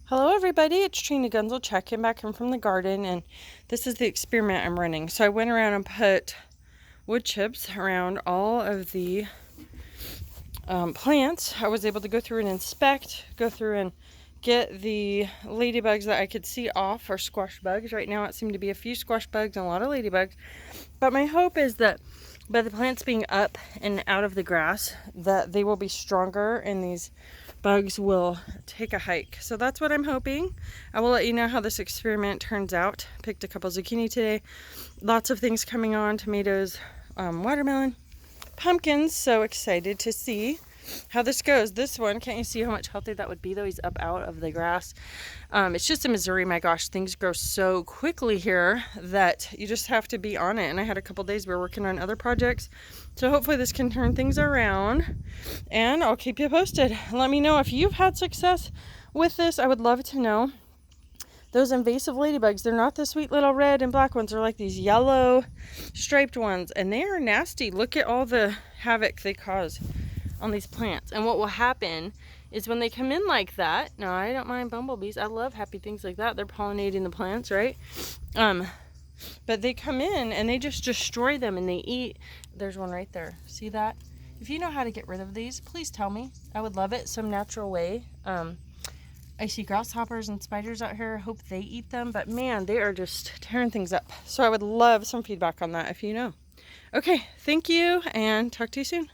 Hello everybody, it's Trina Gunzel checking back in from the garden, and this is the experiment I'm running. So I went around and put wood chips around all of the plants. I was able to go through and inspect, go through and get the ladybugs that I could see off, or squash bugs. Right now it seemed to be a few squash bugs and a lot of ladybugs. But my hope is that by the plants being up and out of the grass, that they will be stronger and these bugs will take a hike. So that's what I'm hoping. I will let you know how this experiment turns out. Picked a couple zucchini today. Lots of things coming on. Tomatoes, watermelon, pumpkins. So excited to see how this goes. This one, can't you see how much healthier that would be though? He's up out of the grass. It's just in Missouri, my gosh, things grow so quickly here that you just have to be on it. And I had a couple days we were working on other projects. So hopefully this can turn things around, and I'll keep you posted. Let me know if you've had success with this. I would love to know. Those invasive ladybugs, they're not the sweet little red and black ones. They're like these yellow striped ones, and they are nasty. Look at all the havoc they cause on these plants. And what will happen is when they come in like that, now I don't mind bumblebees, I love happy things like that, they're pollinating the plants, right? But they come in and they just destroy them, and they eat. There's one right there, see that? If you know how to get rid of these, please tell me. I would love it, some natural way. I see grasshoppers and spiders out here. I hope they eat them, but man, they are just tearing things up. So I would love some feedback on that if you know. Okay, thank you, and talk to you soon.